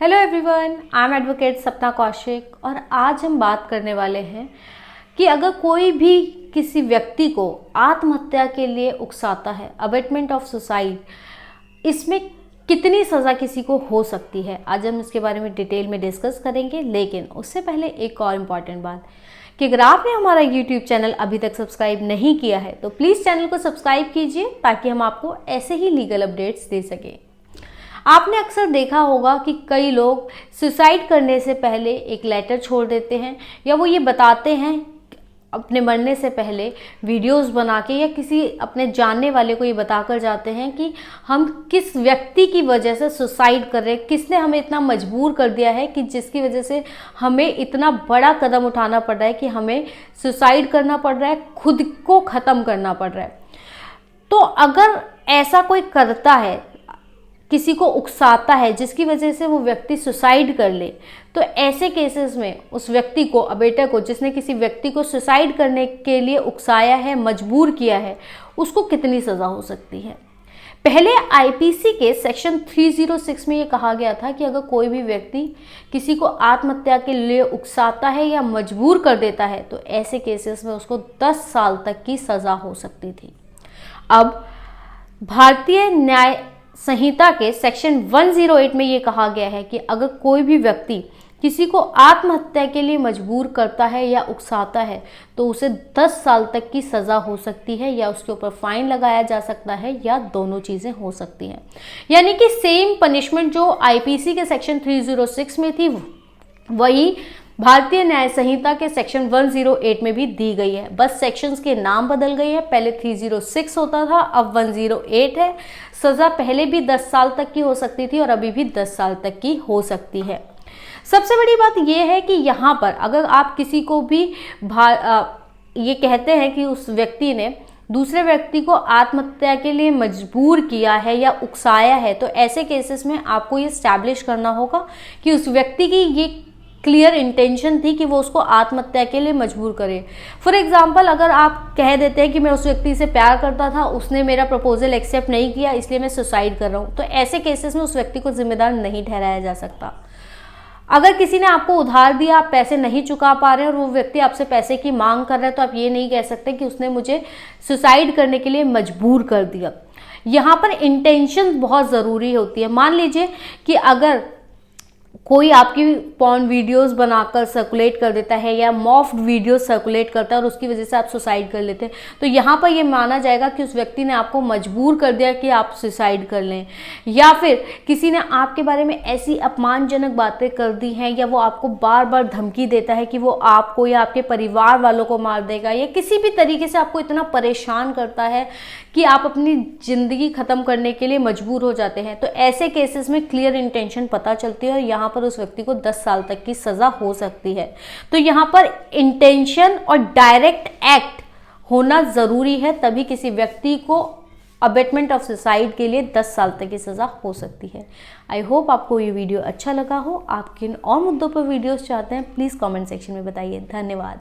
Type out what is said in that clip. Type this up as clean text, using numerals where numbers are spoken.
Hello everyone, I am advocate सपना कौशिक और आज हम बात करने वाले हैं कि अगर कोई भी किसी व्यक्ति को आत्महत्या के लिए उकसाता है, अबेटमेंट ऑफ सुसाइड, इसमें कितनी सज़ा किसी को हो सकती है। आज हम इसके बारे में डिटेल में डिस्कस करेंगे, लेकिन उससे पहले एक और इम्पॉर्टेंट बात कि अगर आपने हमारा यूट्यूब चैनल अभी तक सब्सक्राइब नहीं किया है तो प्लीज़ चैनल को सब्सक्राइब कीजिए ताकि हम आपको ऐसे ही लीगल अपडेट्स दे सकें। आपने अक्सर देखा होगा कि कई लोग सुसाइड करने से पहले एक लेटर छोड़ देते हैं या वो ये बताते हैं अपने मरने से पहले वीडियोस बना के या किसी अपने जानने वाले को ये बताकर जाते हैं कि हम किस व्यक्ति की वजह से सुसाइड कर रहे हैं, किसने हमें इतना मजबूर कर दिया है कि जिसकी वजह से हमें इतना बड़ा कदम उठाना पड़ रहा है कि हमें सुसाइड करना पड़ रहा है, खुद को ख़त्म करना पड़ रहा है। तो अगर ऐसा कोई करता है, किसी को उकसाता है जिसकी वजह से वो व्यक्ति सुसाइड कर ले, तो ऐसे केसेस में उस व्यक्ति को, अबेटर को, जिसने किसी व्यक्ति को सुसाइड करने के लिए उकसाया है, मजबूर किया है, उसको कितनी सज़ा हो सकती है। पहले आईपीसी के सेक्शन 306 में ये कहा गया था कि अगर कोई भी व्यक्ति किसी को आत्महत्या के लिए उकसाता है या मजबूर कर देता है तो ऐसे केसेस में उसको 10 साल तक की सज़ा हो सकती थी। अब भारतीय न्याय संहिता के सेक्शन 108 में ये कहा गया है कि अगर कोई भी व्यक्ति किसी को आत्महत्या के लिए मजबूर करता है या उकसाता है तो उसे 10 साल तक की सज़ा हो सकती है या उसके ऊपर फाइन लगाया जा सकता है या दोनों चीज़ें हो सकती हैं। यानी कि सेम पनिशमेंट जो आईपीसी के सेक्शन 306 में थी वही भारतीय न्याय संहिता के सेक्शन 108 में भी दी गई है। बस सेक्शंस के नाम बदल गए हैं, पहले 306 होता था, अब 108 है। सज़ा पहले भी 10 साल तक की हो सकती थी और अभी भी 10 साल तक की हो सकती है। सबसे बड़ी बात यह है कि यहाँ पर अगर आप किसी को भी ये कहते हैं कि उस व्यक्ति ने दूसरे व्यक्ति को आत्महत्या के लिए मजबूर किया है या उकसाया है, तो ऐसे केसेस में आपको ये स्टैब्लिश करना होगा कि उस व्यक्ति की ये क्लियर इंटेंशन थी कि वो उसको आत्महत्या के लिए मजबूर करे। फॉर एग्जाम्पल, अगर आप कह देते हैं कि मैं उस व्यक्ति से प्यार करता था, उसने मेरा प्रपोजल एक्सेप्ट नहीं किया इसलिए मैं सुसाइड कर रहा हूँ, तो ऐसे केसेस में उस व्यक्ति को जिम्मेदार नहीं ठहराया जा सकता। अगर किसी ने आपको उधार दिया, आप पैसे नहीं चुका पा रहे हैं और वो व्यक्ति आपसे पैसे की मांग कर रहा है, तो आप ये नहीं कह सकते कि उसने मुझे सुसाइड करने के लिए मजबूर कर दिया। यहाँ पर इंटेंशन बहुत ज़रूरी होती है। मान लीजिए कि अगर कोई आपकी पॉर्न वीडियोस बनाकर सर्कुलेट कर देता है या मॉफ्ड वीडियोस सर्कुलेट करता है और उसकी वजह से आप सुसाइड कर लेते हैं, तो यहाँ पर ये माना जाएगा कि उस व्यक्ति ने आपको मजबूर कर दिया कि आप सुसाइड कर लें। या फिर किसी ने आपके बारे में ऐसी अपमानजनक बातें कर दी हैं या वो आपको बार बार धमकी देता है कि वो आपको या आपके परिवार वालों को मार देगा या किसी भी तरीके से आपको इतना परेशान करता है कि आप अपनी ज़िंदगी ख़त्म करने के लिए मजबूर हो जाते हैं, तो ऐसे केसेस में क्लियर इंटेंशन पता चलती है और यहाँ पर उस व्यक्ति को 10 साल तक की सज़ा हो सकती है। तो यहाँ पर इंटेंशन और डायरेक्ट एक्ट होना ज़रूरी है, तभी किसी व्यक्ति को अबेटमेंट ऑफ सुसाइड के लिए 10 साल तक की सज़ा हो सकती है। आई होप आपको ये वीडियो अच्छा लगा हो। आप किन और मुद्दों पर वीडियोस चाहते हैं प्लीज़ कमेंट सेक्शन में बताइए। धन्यवाद।